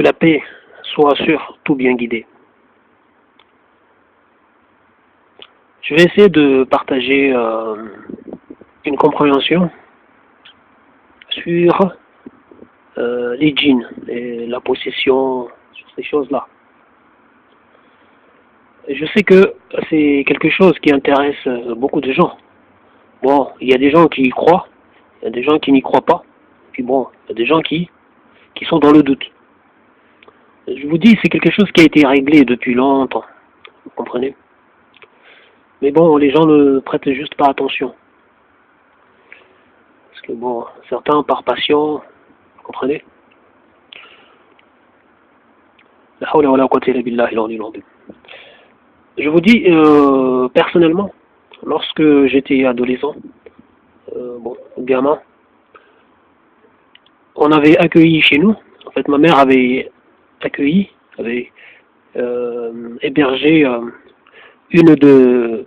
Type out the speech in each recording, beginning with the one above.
que la paix soit surtout bien guidée. Je vais essayer de partager une compréhension sur les djinns et la possession, sur ces choses-là. Je sais que c'est quelque chose qui intéresse beaucoup de gens. Bon, il y a des gens qui y croient, il y a des gens qui n'y croient pas, puis bon, il y a des gens qui sont dans le doute. Je vous dis, c'est quelque chose qui a été réglé depuis longtemps, vous comprenez? Mais bon, les gens ne prêtent juste pas attention. Parce que bon, certains par passion, vous comprenez? La hawla wa la quwwata illa billahi al-aliyyil azim. Je vous dis, personnellement, lorsque j'étais adolescent, bon, gamin, on avait accueilli chez nous, en fait ma mère avait accueilli, avait hébergé une de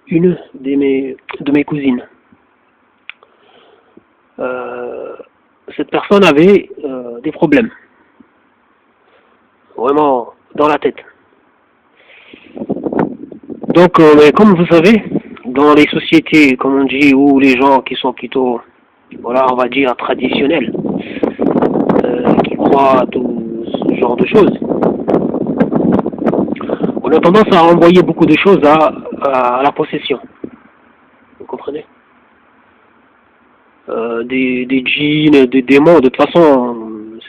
mes cousines. Cette personne avait des problèmes, vraiment dans la tête. Donc, mais comme vous savez, dans les sociétés, comme on dit, où les gens qui sont plutôt, voilà, on va dire traditionnels, qui croient à tout ce genre de choses, on a tendance à renvoyer beaucoup de choses à la possession. Vous comprenez? Des djinns, des démons, de toute façon,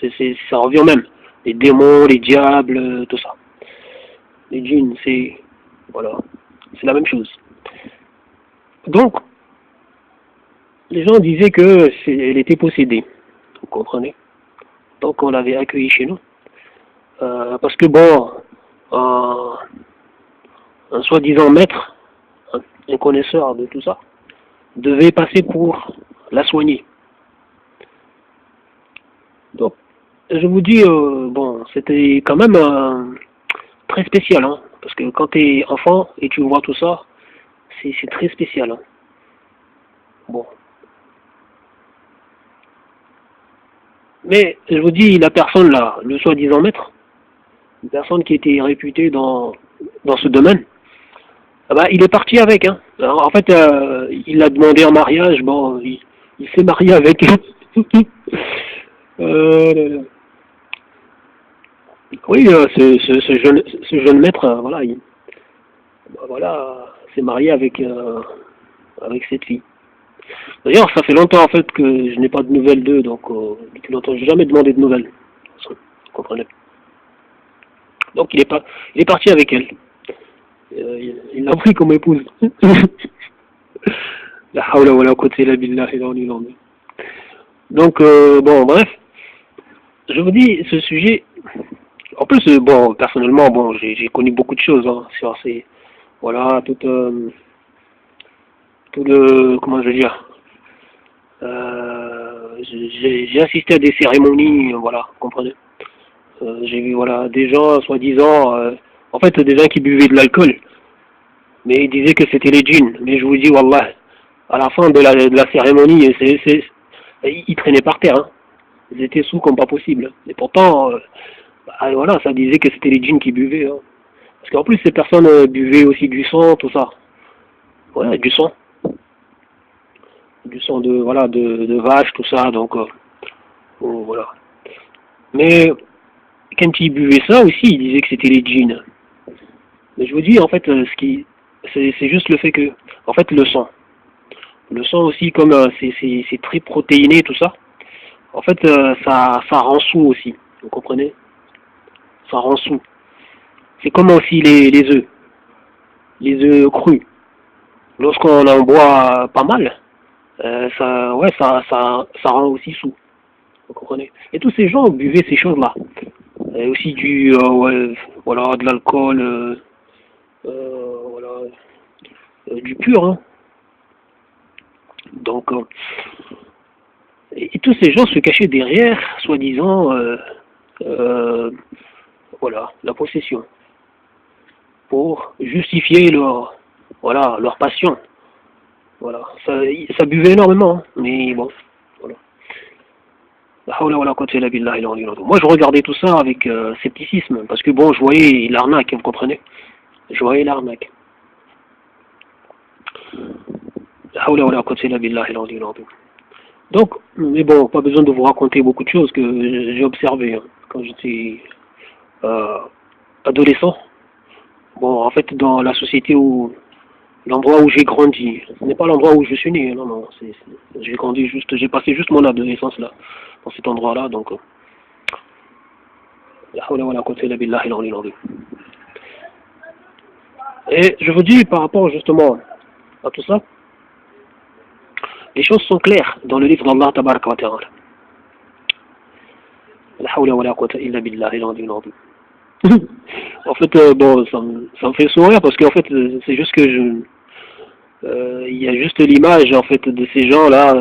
ça revient au même. Les démons, les diables, tout ça. Les djinns, voilà, c'est la même chose. Donc, les gens disaient que elle était possédée. Vous comprenez? Donc, on l'avait accueillie chez nous. Parce que bon, un soi-disant maître, un connaisseur de tout ça, devait passer pour la soigner. Donc, je vous dis, bon, c'était quand même très spécial, hein, parce que quand tu es enfant et tu vois tout ça, c'est très spécial. Hein. Bon. Mais je vous dis, la personne là, le soi-disant maître, une personne qui était réputée dans ce domaine, ah bah, il est parti avec. Hein. Alors, en fait, il a demandé en mariage, bon, il s'est marié avec. euh, oui, ce jeune maître, voilà, voilà, s'est marié avec cette fille. D'ailleurs, ça fait longtemps en fait que je n'ai pas de nouvelles d'eux, donc depuis longtemps, je n'ai jamais demandé de nouvelles. Vous comprenez? Donc il est parti avec elle. Il l'a pris comme épouse. La hawla wa la quwwata illa billahi al-aliyyil azim. Donc bon, bref, je vous dis ce sujet. En plus, bon, personnellement, bon, j'ai connu beaucoup de choses hein, sur ces, voilà, tout le, comment je veux dire, j'ai assisté à des cérémonies, voilà, vous comprenez. J'ai vu, voilà, des gens, soi-disant, en fait, des gens qui buvaient de l'alcool, mais ils disaient que c'était les djinns. Mais je vous dis, wallah, à la fin de la cérémonie, ils traînaient par terre, hein. Ils étaient sous comme pas possible. Et pourtant, bah, voilà, ça disait que c'était les djinns qui buvaient, hein. Parce qu'en plus, ces personnes buvaient aussi du sang, tout ça. Ouais, du sang. Du sang de, voilà, de vache, tout ça, donc, bon, voilà. Mais, quand ils buvaient ça aussi, ils disaient que c'était les djinns. Mais je vous dis, en fait, c'est juste le fait que, en fait, le sang aussi, comme c'est très protéiné, tout ça, en fait, ça rend sous aussi, vous comprenez? Ça rend sous. C'est comme aussi les œufs crus. Lorsqu'on en boit pas mal, ouais, ça rend aussi sous, vous comprenez? Et tous ces gens buvaient ces choses-là. Et aussi ouais, voilà, de l'alcool, voilà, du pur, hein. Donc, et tous ces gens se cachaient derrière, soi-disant, voilà, la possession, pour justifier voilà, leur passion. Voilà, ça buvait énormément, hein, mais bon, voilà. Moi, je regardais tout ça avec scepticisme, parce que bon, je voyais l'arnaque, vous comprenez? Je voyais l'arnaque. Donc, mais bon, pas besoin de vous raconter beaucoup de choses que j'ai observées hein, quand j'étais euh, adolescent. Bon, en fait, dans la société où l'endroit où j'ai grandi, ce n'est pas l'endroit où je suis né, non, non, j'ai grandi juste, j'ai passé juste mon adolescence là, dans cet endroit-là, donc. Et je vous dis par rapport justement à tout ça, les choses sont claires dans le livre d'Allah Tabaraka wa Ta'ala. En fait, bon, ça me fait sourire parce qu'en fait, c'est juste que il y a juste l'image en fait de ces gens-là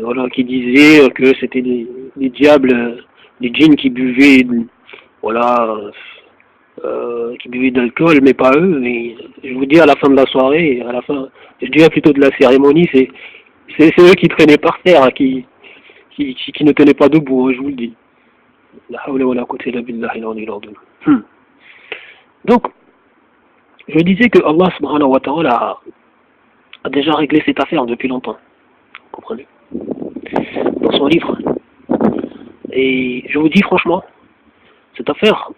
voilà, qui disaient que c'était des diables, des djinns qui buvaient, voilà, qui buvaient d'alcool, mais pas eux. Et je vous dis à la fin de la soirée, à la fin, je dirais plutôt de la cérémonie, c'est eux qui traînaient par terre, hein, qui ne tenaient pas debout, hein, je vous le dis. Donc, je disais que Allah subhanahu wa ta'ala a déjà réglé cette affaire depuis longtemps. Vous comprenez? Dans son livre. Et je vous dis franchement, cette affaire,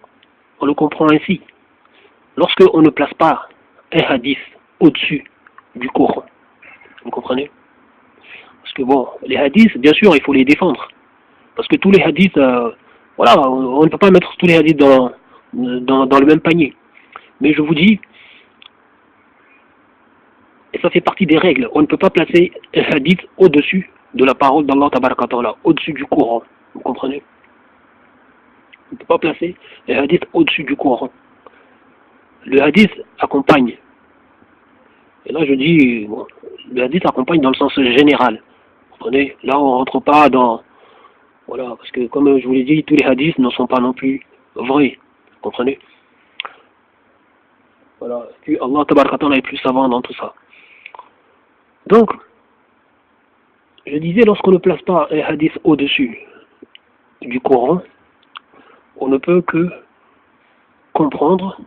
on le comprend ainsi. Lorsque on ne place pas un hadith au-dessus du Coran. Vous comprenez? Parce que bon, les hadiths, bien sûr, il faut les défendre. Parce que tous les hadiths, voilà, on ne peut pas mettre tous les hadiths dans le même panier. Mais je vous dis, et ça fait partie des règles, on ne peut pas placer un hadith au-dessus de la parole d'Allah Tabaraka Ta'ala, au-dessus du Coran. Vous comprenez? On ne peut pas placer un hadith au-dessus du Coran. Le hadith accompagne. Et là je dis, bon, le hadith accompagne dans le sens général. Vous comprenez? Là on ne rentre pas dans... Voilà, parce que comme je vous l'ai dit, tous les hadiths ne sont pas non plus vrais. Vous comprenez? Voilà, puis Allah Tabaraka Ta'ala est plus savant dans tout ça. Donc, je disais, lorsqu'on ne place pas un hadith au-dessus du Coran, on ne peut que comprendre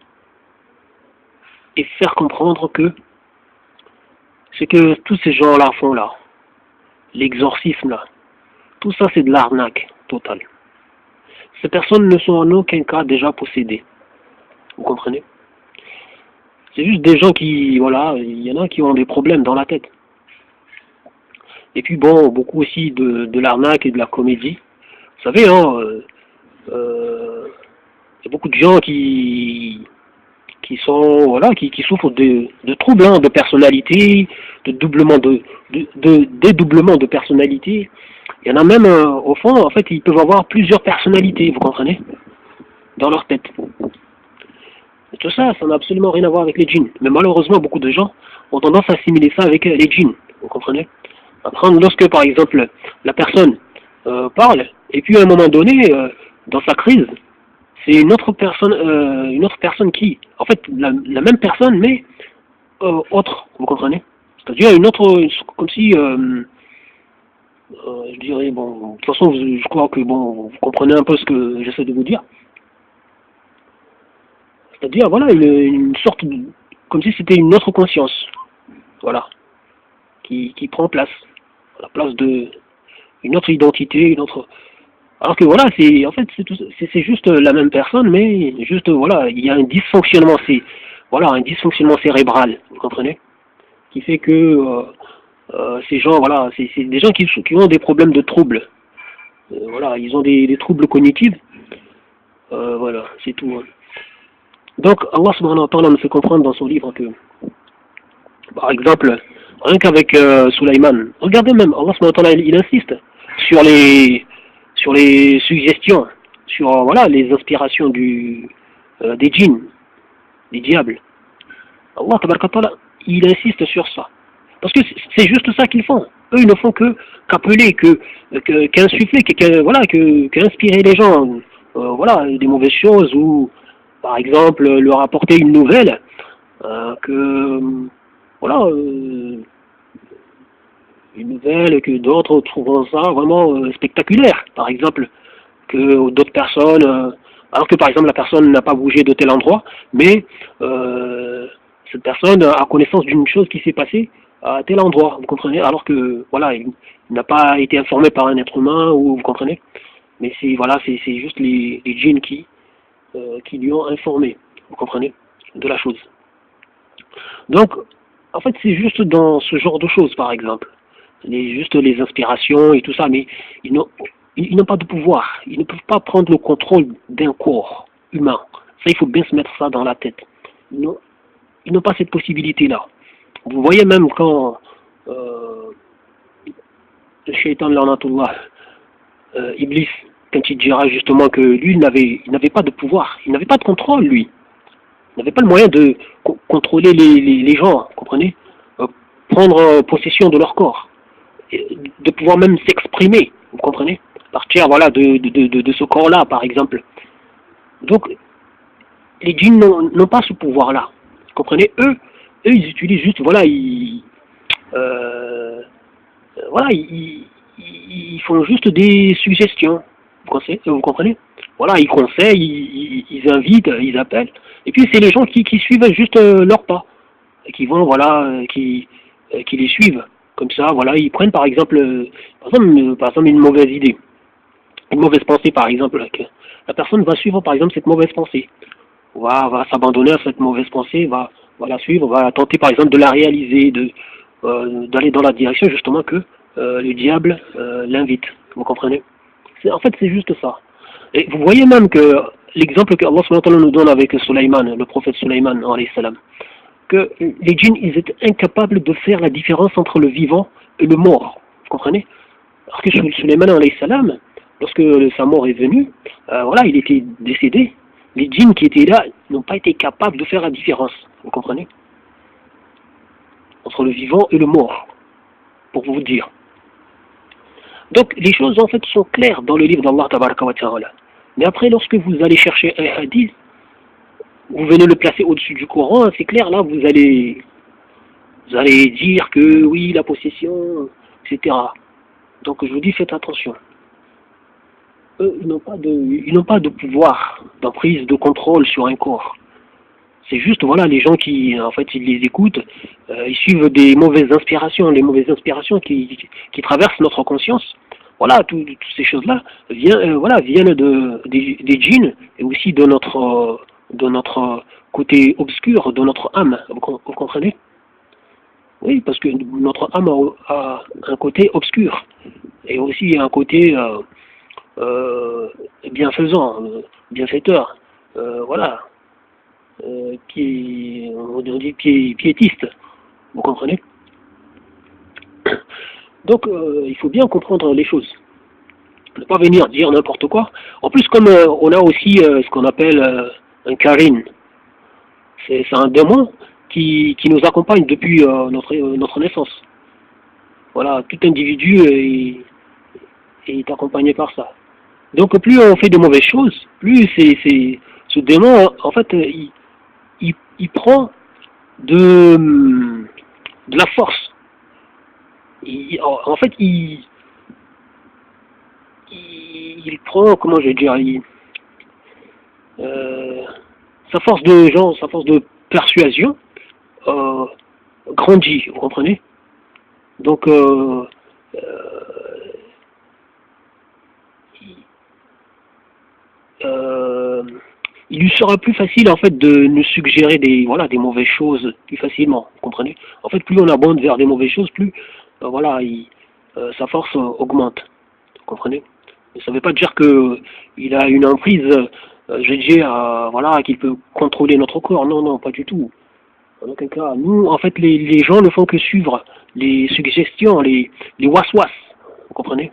et faire comprendre que ce que tous ces gens-là font là, l'exorcisme là, tout ça c'est de l'arnaque totale. Ces personnes ne sont en aucun cas déjà possédées. Vous comprenez? C'est juste des gens qui, voilà, il y en a qui ont des problèmes dans la tête. Et puis bon, beaucoup aussi de l'arnaque et de la comédie. Vous savez, hein, y a beaucoup de gens qui sont, voilà, qui souffrent de troubles hein, de personnalité, de doublement dédoublement de personnalité. Il y en a même, au fond, en fait, ils peuvent avoir plusieurs personnalités, vous comprenez, dans leur tête. Et tout ça, ça n'a absolument rien à voir avec les djinns. Mais malheureusement, beaucoup de gens ont tendance à assimiler ça avec les djinns, vous comprenez. Après, lorsque, par exemple, la personne parle, et puis à un moment donné, dans sa crise, c'est une autre personne qui, en fait, la même personne, mais autre, vous comprenez? C'est-à-dire une autre, comme si, je dirais, bon, de toute façon, je crois que, bon, vous comprenez un peu ce que j'essaie de vous dire. C'est-à-dire, voilà, une sorte, comme si c'était une autre conscience, voilà, qui prend place, à la place de une autre identité, une autre... Alors que voilà, c'est en fait c'est juste la même personne, mais juste voilà, il y a un dysfonctionnement, voilà, un dysfonctionnement cérébral, vous comprenez, qui fait que ces gens, voilà, c'est des gens qui ont des problèmes de troubles, voilà, ils ont des troubles cognitifs, voilà, c'est tout. Hein. Donc Allah subhanahu wa ta'ala nous fait comprendre dans son livre que, par exemple, rien qu'avec Sulaiman, regardez même, Allah subhanahu wa ta'ala il insiste sur les suggestions, sur voilà les inspirations des djinns, des diables. Allah tabaraka ta'ala, il insiste sur ça. Parce que c'est juste ça qu'ils font. Eux, ils ne font qu'appeler, qu'insuffler, qu'inspirer les gens, voilà, des mauvaises choses ou, par exemple, leur apporter une nouvelle que, voilà, une nouvelle que d'autres trouveront ça vraiment spectaculaire. Par exemple, que d'autres personnes, alors que par exemple la personne n'a pas bougé de tel endroit, mais cette personne a connaissance d'une chose qui s'est passée à tel endroit, vous comprenez, alors que voilà, il n'a pas été informé par un être humain, ou vous comprenez, mais c'est voilà, c'est juste les djinns qui lui ont informé, vous comprenez, de la chose. Donc, en fait, c'est juste dans ce genre de choses, par exemple. Juste les inspirations et tout ça, mais ils n'ont ils n'ont pas de pouvoir. Ils ne peuvent pas prendre le contrôle d'un corps humain. Ça, il faut bien se mettre ça dans la tête. Ils n'ont pas cette possibilité-là. Vous voyez même quand le shaitan, l'anatullah, Iblis, quand il dira justement que lui, il n'avait pas de pouvoir, il n'avait pas de contrôle, lui. Il n'avait pas le moyen de contrôler les gens, vous comprenez, prendre possession de leur corps, de pouvoir même s'exprimer, vous comprenez, partir voilà, de ce corps-là, par exemple. Donc, les djinns n'ont pas ce pouvoir-là, vous comprenez. Eux, ils utilisent juste, voilà, voilà, ils font juste des suggestions, vous comprenez. Voilà, ils conseillent, ils invitent, ils appellent, et puis c'est les gens qui suivent juste leurs pas, qui vont, voilà, qui les suivent. Comme ça, voilà, ils prennent par exemple une mauvaise idée, une mauvaise pensée, par exemple. La personne va suivre, par exemple, cette mauvaise pensée, va s'abandonner à cette mauvaise pensée, va la suivre, va tenter, par exemple, de la réaliser, d'aller dans la direction, justement, que le diable l'invite. Vous comprenez? En fait, c'est juste ça. Et vous voyez même que l'exemple que Allah subhanahu wa ta'ala nous donne avec Sulaiman, le prophète Sulaiman, alayhi salam, que les djinns, ils étaient incapables de faire la différence entre le vivant et le mort. Vous comprenez? Alors que Sulaiman, alayhi salam, lorsque sa mort est venue, voilà, il était décédé. Les djinns qui étaient là n'ont pas été capables de faire la différence. Vous comprenez? Entre le vivant et le mort, pour vous dire. Donc, les choses, en fait, sont claires dans le livre d'Allah tabaraka wa ta'ala. Mais après, lorsque vous allez chercher un hadith, vous venez le placer au-dessus du Coran, c'est clair, là, vous allez dire que oui, la possession, etc. Donc, je vous dis, faites attention. Eux, ils n'ont pas de pouvoir, d'emprise, de contrôle sur un corps. C'est juste, voilà, les gens qui, en fait, ils les écoutent, ils suivent des mauvaises inspirations, les mauvaises inspirations qui traversent notre conscience. Voilà, toutes ces choses-là viennent des djinns et aussi de notre côté obscur, de notre âme. Vous comprenez? Oui, parce que notre âme a un côté obscur et aussi un côté bienfaisant, bienfaiteur. Voilà. On dit piétiste, vous comprenez? Donc il faut bien comprendre les choses, ne pas venir dire n'importe quoi. En plus, comme on a aussi ce qu'on appelle un Karin, c'est un démon qui nous accompagne depuis notre naissance. Voilà, tout individu est accompagné par ça. Donc plus on fait de mauvaises choses, plus ce démon, en fait, il prend de la force. En fait, il prend, comment je vais dire, sa force de persuasion grandit, vous comprenez? Donc, il lui sera plus facile en fait de nous suggérer des mauvaises choses plus facilement, vous comprenez? En fait, plus on abonde vers des mauvaises choses, plus sa force augmente, vous comprenez? Mais ça ne veut pas dire que il a une emprise, qu'il peut contrôler notre corps. Non, non, pas du tout. En aucun cas. Nous, en fait, les gens ne font que suivre les suggestions, les waswas, vous comprenez?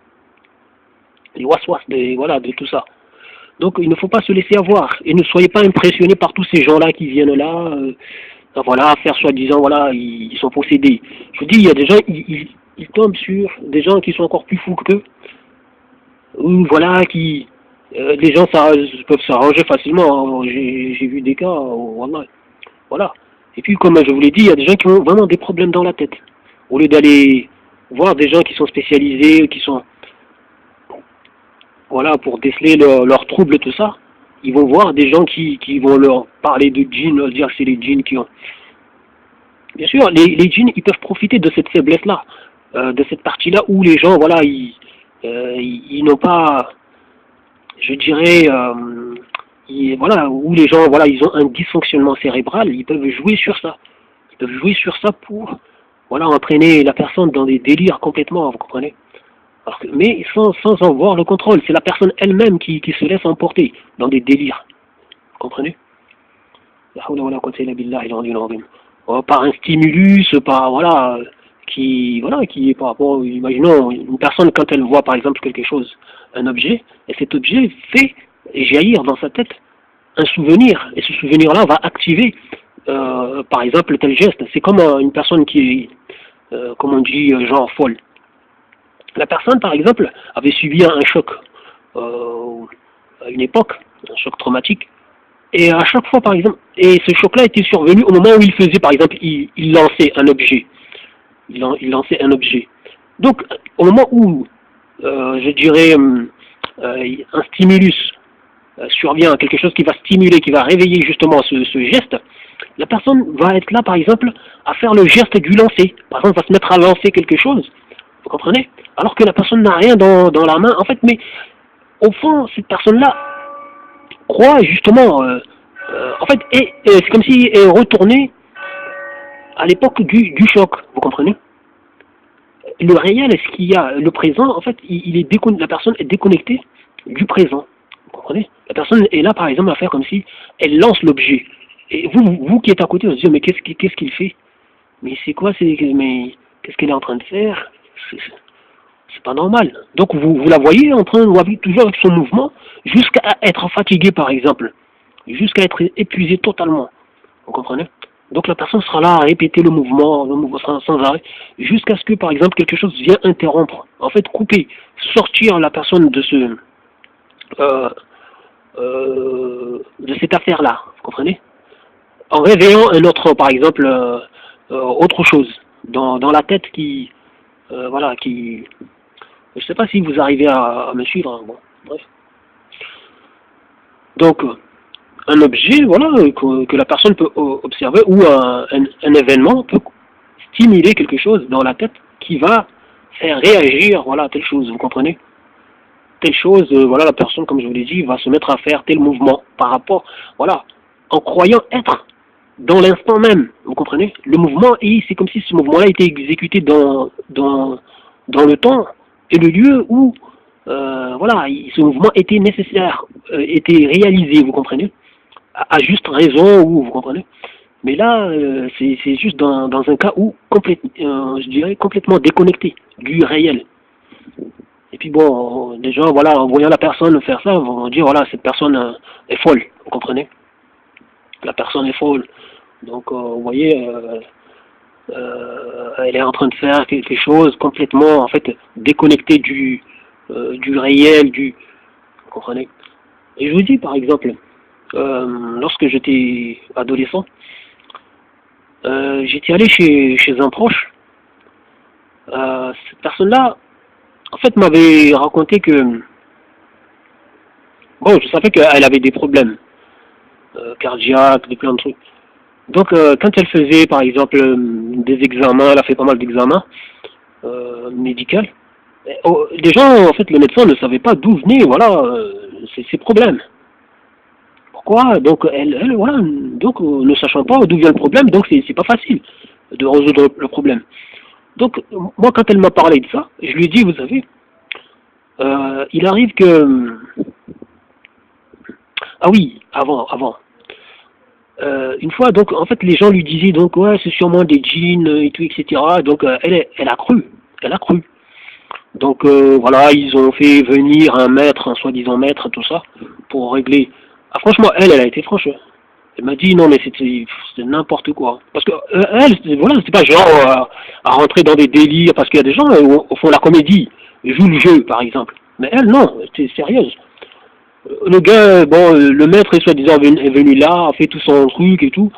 Les waswas de tout ça. Donc il ne faut pas se laisser avoir et ne soyez pas impressionnés par tous ces gens-là qui viennent là, faire soi-disant, ils sont possédés. Je vous dis, il y a des gens, ils tombent sur des gens qui sont encore plus fous qu'eux, ou les gens peuvent s'arranger facilement. J'ai vu des cas, voilà. Et puis comme je vous l'ai dit, il y a des gens qui ont vraiment des problèmes dans la tête. Au lieu d'aller voir des gens qui sont spécialisés, qui sont, voilà, pour déceler leurs troubles, tout ça. Ils vont voir des gens qui vont leur parler de djinns, leur dire que c'est les djinns qui ont... Bien sûr, les djinns, ils peuvent profiter de cette faiblesse-là, de cette partie-là où les gens, voilà, ils n'ont pas, je dirais, voilà, où les gens, voilà, ils ont un dysfonctionnement cérébral, ils peuvent jouer sur ça. Ils peuvent jouer sur ça pour, voilà, entraîner la personne dans des délires complètement, vous comprenez? Mais sans en voir le contrôle. C'est la personne elle-même qui se laisse emporter dans des délires. Vous comprenez? Par un stimulus, par qui est par rapport, imaginons une personne quand elle voit par exemple quelque chose, un objet, et cet objet fait jaillir dans sa tête un souvenir, et ce souvenir-là va activer par exemple tel geste. C'est comme une personne qui est, comme on dit, genre folle. La personne, par exemple, avait subi un choc à une époque, un choc traumatique, et à chaque fois, par exemple, et ce choc-là était survenu au moment où il faisait, par exemple, il lançait un objet. Il lançait un objet. Donc, au moment où, je dirais, un stimulus survient, quelque chose qui va stimuler, qui va réveiller justement ce geste, la personne va être là, par exemple, à faire le geste du lancer. Par exemple, va se mettre à lancer quelque chose. Vous comprenez? Alors que la personne n'a rien dans la main, en fait, mais au fond, cette personne-là croit justement, en fait, et c'est comme si elle est retournée à l'époque du choc, vous comprenez? Le réel, ce qu'il y a, le présent, en fait, la personne est déconnectée du présent, vous comprenez? La personne est là, par exemple, à faire comme si elle lance l'objet. Et vous qui êtes à côté, vous vous dites, mais qu'est-ce qu'il fait? Mais c'est quoi, mais qu'est-ce qu'elle est en train de faire? C'est pas normal. Donc vous la voyez en train de toujours avec son mouvement, jusqu'à être fatigué par exemple, jusqu'à être épuisé totalement. Vous comprenez? Donc la personne sera là à répéter le mouvement sans arrêt, jusqu'à ce que par exemple quelque chose vienne interrompre, en fait couper, sortir la personne euh, de cette affaire-là. Vous comprenez? En réveillant un autre, par exemple, autre chose dans la tête voilà, qui... Je ne sais pas si vous arrivez à me suivre. Hein, bon, bref. Donc, un objet, voilà, que la personne peut observer, ou un événement peut stimuler quelque chose dans la tête qui va faire réagir, voilà, telle chose, vous comprenez? Telle chose, voilà, la personne, comme je vous l'ai dit, va se mettre à faire tel mouvement par rapport, voilà, en croyant être dans l'instant même, vous comprenez? Le mouvement, c'est comme si ce mouvement-là était exécuté dans le temps et le lieu où, voilà, ce mouvement était nécessaire, était réalisé, vous comprenez? À juste raison, ou vous comprenez? Mais là, c'est juste dans un cas où, je dirais, complètement déconnecté du réel. Et puis bon, des gens, voilà, en voyant la personne faire ça, vont dire, voilà, cette personne est folle, vous comprenez? La personne est folle. Donc, vous voyez, elle est en train de faire quelque chose complètement, en fait, déconnecté du réel, vous comprenez? Et je vous dis, par exemple, lorsque j'étais adolescent, j'étais allé chez un proche. Cette personne-là, en fait, m'avait raconté que, bon, je savais qu'elle avait des problèmes cardiaques, des plein de trucs. Donc, quand elle faisait, par exemple, des examens, elle a fait pas mal d'examens médicaux. Les gens, en fait, le médecin ne savait pas d'où venaient, voilà, ces problèmes. Pourquoi? Donc, voilà, donc, ne sachant pas d'où vient le problème, donc c'est pas facile de résoudre le problème. Donc, moi, quand elle m'a parlé de ça, je lui ai dit, vous savez, il arrive que... Ah oui, avant. Une fois, donc, en fait, les gens lui disaient, donc, ouais, c'est sûrement des djinns et tout, etc. Donc, elle a cru. Elle a cru. Donc, voilà, ils ont fait venir un maître, un soi-disant maître, tout ça, pour régler. Ah, franchement, elle a été franche. Elle m'a dit, non, mais c'était n'importe quoi. Parce que, voilà, c'était pas genre à rentrer dans des délires, parce qu'il y a des gens, au fond, la comédie, ils jouent le jeu, par exemple. Mais elle, non, c'était sérieuse. Le gars, bon, le maître est soi-disant est venu là, a fait tout son truc et tout.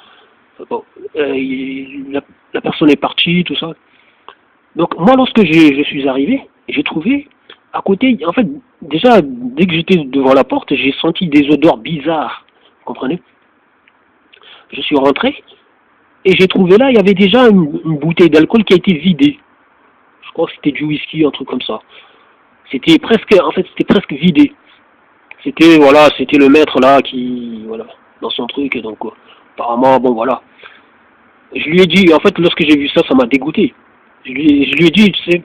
Bon, la personne est partie, tout ça. Donc moi, lorsque je suis arrivé, j'ai trouvé à côté, en fait, déjà, dès que j'étais devant la porte, j'ai senti des odeurs bizarres. Vous comprenez? Je suis rentré et j'ai trouvé là, il y avait déjà une bouteille d'alcool qui a été vidée. Je crois que c'était du whisky, un truc comme ça. C'était presque, en fait, c'était presque vidé. C'était, voilà, c'était le maître là qui, voilà, dans son truc, et donc, apparemment, bon, voilà. Je lui ai dit, en fait, lorsque j'ai vu ça, ça m'a dégoûté. Je lui ai dit, tu sais,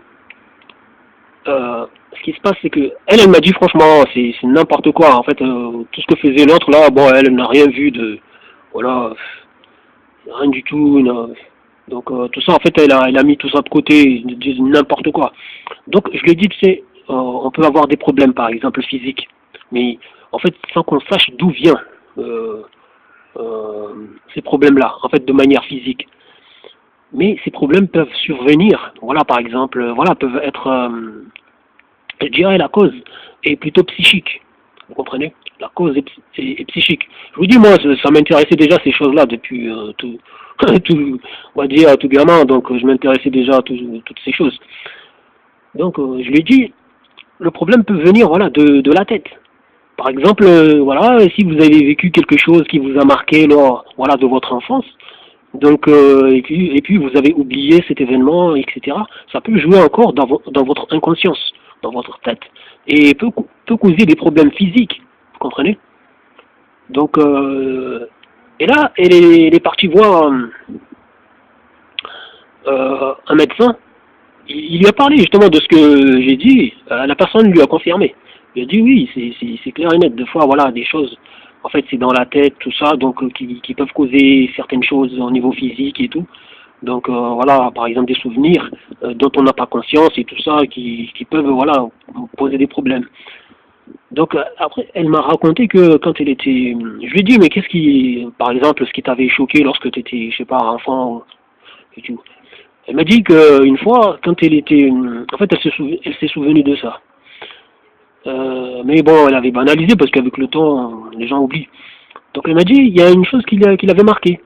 ce qui se passe, c'est que elle m'a dit franchement, c'est n'importe quoi. En fait, tout ce que faisait l'autre là, bon, elle n'a rien vu de, voilà, rien du tout. Donc tout ça, en fait, elle a mis tout ça de côté, n'importe quoi. Donc je lui ai dit, tu sais, on peut avoir des problèmes, par exemple physiques, mais en fait, sans qu'on sache d'où vient euh, euh, ces problèmes-là, en fait, de manière physique. Mais ces problèmes peuvent survenir, voilà, par exemple, voilà, peuvent être je dirais la cause est plutôt psychique. Vous comprenez? La cause est psychique. Je vous dis, moi, ça m'intéressait déjà ces choses-là depuis tout, tout, on va dire, tout gamin. Donc, je m'intéressais déjà à toutes ces choses. Donc, je lui ai dit, le problème peut venir, voilà, de la tête. Par exemple, voilà, si vous avez vécu quelque chose qui vous a marqué lors, voilà, de votre enfance, donc, et puis vous avez oublié cet événement, etc. Ça peut jouer encore dans votre inconscience, dans votre tête, et peut causer des problèmes physiques, vous comprenez? Donc, et là, elle est partie voir un médecin. Il lui a parlé justement de ce que j'ai dit. La personne lui a confirmé. Il a dit oui, c'est clair et net. Des fois, voilà, des choses, en fait, c'est dans la tête, tout ça, donc qui peuvent causer certaines choses au niveau physique et tout. Donc voilà, par exemple des souvenirs dont on n'a pas conscience et tout ça, qui peuvent voilà poser des problèmes. Donc après, elle m'a raconté que quand elle était, je lui ai dit mais qu'est-ce qui, par exemple, ce qui t'avait choqué lorsque tu étais, je sais pas, enfant et tout. Elle m'a dit qu'une fois, quand elle était, en fait, elle s'est souvenue de ça. Mais bon, elle avait banalisé parce qu'avec le temps, les gens oublient. Donc elle m'a dit, il y a une chose qui l'avait marqué.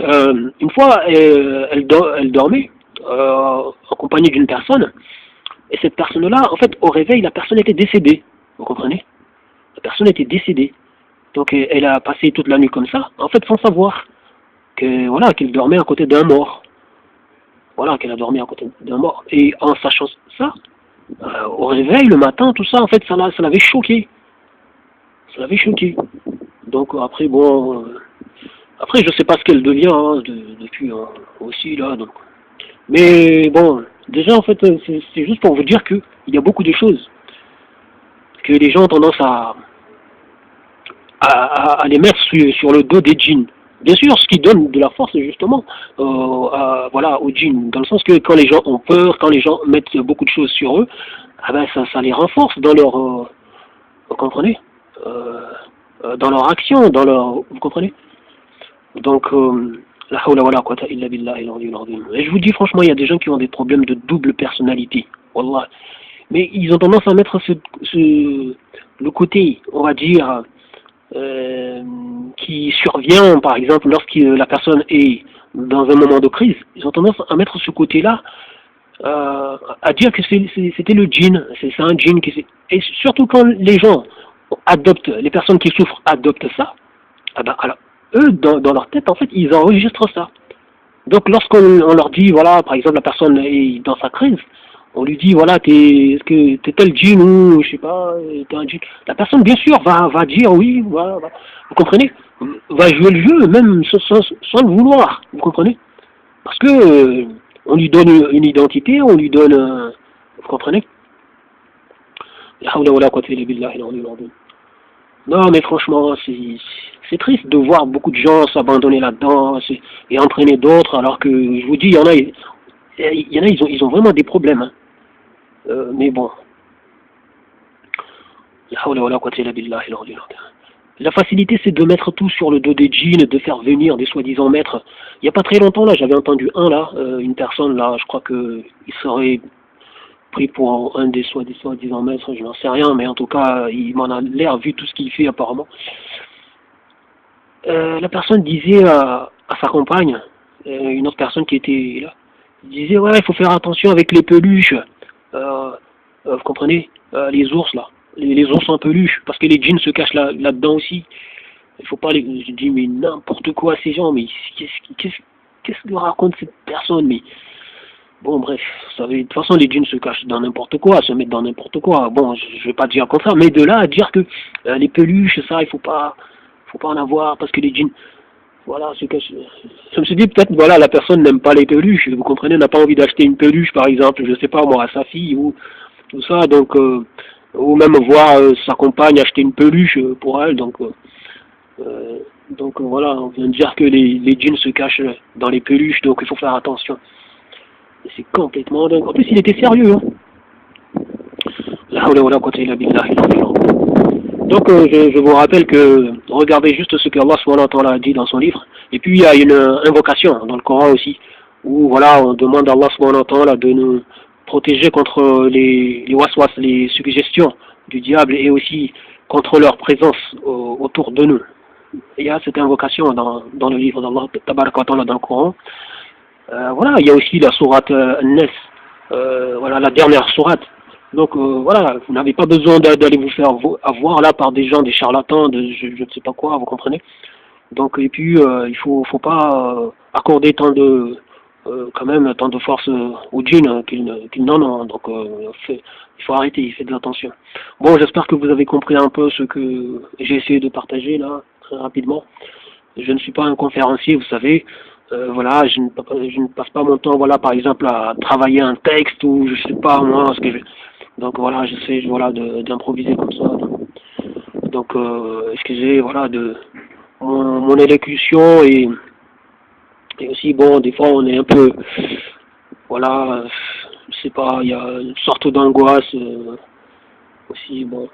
Une fois, elle dormait en compagnie d'une personne, et cette personne-là, en fait, au réveil, la personne était décédée. Vous comprenez? La personne était décédée. Donc elle a passé toute la nuit comme ça, en fait, sans savoir que voilà qu'elle dormait à côté d'un mort. Voilà, qu'elle a dormi à côté d'un mort. Et en sachant ça, au réveil, le matin, tout ça, en fait, ça l'avait choqué. Ça l'avait choqué. Donc après, bon, après, je sais pas ce qu'elle devient hein, depuis aussi, là. Donc. Mais bon, déjà, en fait, c'est juste pour vous dire qu'il y a beaucoup de choses que les gens ont tendance à les mettre sur le dos des djinns. Bien sûr, ce qui donne de la force, c'est justement voilà, aux djinns, dans le sens que quand les gens ont peur, quand les gens mettent beaucoup de choses sur eux, ah ben, ça les renforce dans leur, vous comprenez, dans leur action, dans leur, vous comprenez. Donc, la hawla wa la quwwata illa billah il azim. Et je vous dis franchement, il y a des gens qui ont des problèmes de double personnalité, wallah. Mais ils ont tendance à mettre le côté, on va dire, euh, qui survient, par exemple, lorsque la personne est dans un moment de crise, ils ont tendance à mettre ce côté-là, à dire que c'était le djinn, c'est un djinn qui et surtout quand les gens adoptent, les personnes qui souffrent adoptent ça, ah ben, alors, eux, dans leur tête, en fait, ils enregistrent ça. Donc lorsqu'on leur dit, voilà, par exemple, la personne est dans sa crise, on lui dit, voilà, est-ce que t'es tel djinn ou, je sais pas, t'es un djinn. La personne, bien sûr, va dire oui, va. Vous comprenez? Va jouer le jeu, même sans le vouloir, vous comprenez? Parce que on lui donne une identité, on lui donne, vous comprenez? La hawla wa la quwwata illa billah, non, mais franchement, c'est triste de voir beaucoup de gens s'abandonner là-dedans et entraîner d'autres, alors que je vous dis, il y en a, ils ont vraiment des problèmes. Hein. Mais bon, la hawla wa la quwwata illa billah, la facilité, c'est de mettre tout sur le dos des djinns, de faire venir des soi-disant maîtres. Il n'y a pas très longtemps, là, j'avais entendu une personne, là, je crois qu'il serait pris pour un des soi-disant maîtres, je n'en sais rien, mais en tout cas, il m'en a l'air vu tout ce qu'il fait apparemment. La personne disait à sa compagne, une autre personne qui était là, Il disait, ouais, il faut faire attention avec les peluches. Vous comprenez? Les ours, là. Les ours en peluche. Parce que les djinns se cachent là-dedans aussi. Il faut pas les... Je dis, mais n'importe quoi, ces gens. Mais qu'est-ce que raconte cette personne? Mais bon, bref. Vous savez, de toute façon, les djinns se cachent dans n'importe quoi, se mettent dans n'importe quoi. Bon, je vais pas dire comme ça. Mais de là à dire que les peluches, ça, il faut pas en avoir. Parce que les djinns... Voilà, ce que je me suis dit, peut-être, voilà, la personne n'aime pas les peluches, vous comprenez, n'a pas envie d'acheter une peluche, par exemple, je sais pas, moi, à sa fille, ou tout ça, donc, ou même voir sa compagne acheter une peluche pour elle, voilà, on vient de dire que les djinns se cachent dans les peluches, donc il faut faire attention. Et c'est complètement dingue. En plus, il était sérieux, hein. La hawla wala quwwata illa billah. Donc je vous rappelle que regardez juste ce que Allah subhanahu wa ta'ala a dit dans son livre. Et puis il y a une invocation dans le Coran aussi, où voilà, on demande à Allah subhanahu wa ta'ala de nous protéger contre les waswas, les suggestions du diable et aussi contre leur présence autour de nous. Et il y a cette invocation dans le livre d'Allah tabaraka wa ta'ala dans le Coran. Voilà, il y a aussi la sourate An-Nas, voilà la dernière sourate. Donc voilà, vous n'avez pas besoin d'aller vous faire avoir là par des gens, des charlatans, je ne sais pas quoi, vous comprenez. Donc et puis il faut pas accorder tant de quand même tant de force aux djinns qu'ils n'en ont. Donc il faut arrêter, faites attention. Bon, j'espère que vous avez compris un peu ce que j'ai essayé de partager là très rapidement. Je ne suis pas un conférencier, vous savez. Voilà, je ne passe pas mon temps, voilà, par exemple, à travailler un texte ou je sais pas moi ce que je. Donc voilà, j'essaie voilà d'improviser comme ça. Donc excusez voilà de mon élocution et aussi bon des fois on est un peu voilà je sais pas il y a une sorte d'angoisse aussi bon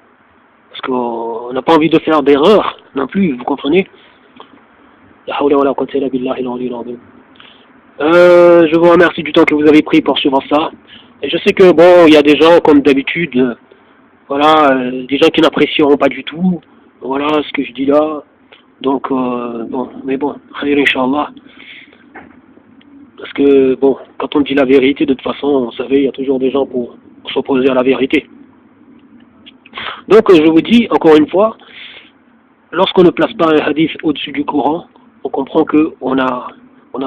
parce qu'on n'a pas envie de faire d'erreur non plus vous comprenez. Je vous remercie du temps que vous avez pris pour suivre ça. Et je sais que bon, il y a des gens comme d'habitude, voilà, des gens qui n'apprécieront pas du tout, voilà ce que je dis là. Donc bon, mais bon, khayr inshallah. Parce que bon, quand on dit la vérité, de toute façon, vous savez, il y a toujours des gens pour s'opposer à la vérité. Donc je vous dis encore une fois, lorsqu'on ne place pas un hadith au-dessus du Coran, on comprend que on n'a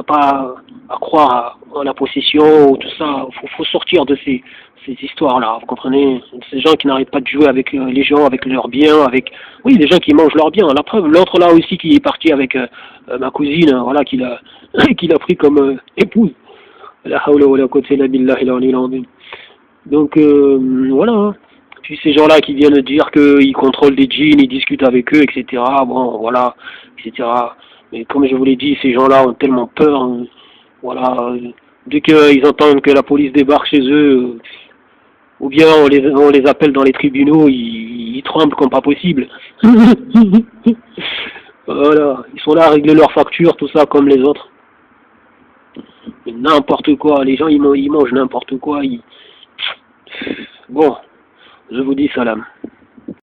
pas à croire en la possession ou tout ça. Faut sortir de ces histoires-là. Vous comprenez? Ces gens qui n'arrêtent pas de jouer avec les gens, avec leurs biens, avec oui, des gens qui mangent leurs biens. La preuve, l'autre là aussi qui est parti avec ma cousine, voilà, qu'il a qu'il a pris comme épouse. La hawla wala quwwata illa billahi al-aliyyil azim. Donc voilà. Puis ces gens-là qui viennent dire qu'ils contrôlent des djinns, ils discutent avec eux, etc. Bon, voilà, etc. Mais comme je vous l'ai dit, ces gens-là ont tellement peur, hein, voilà. Dès qu'ils entendent que la police débarque chez eux, ou bien on les appelle dans les tribunaux, ils tremblent comme pas possible. Voilà, ils sont là à régler leurs factures, tout ça, comme les autres. Mais n'importe quoi, les gens ils mangent n'importe quoi. Bon, je vous dis salam.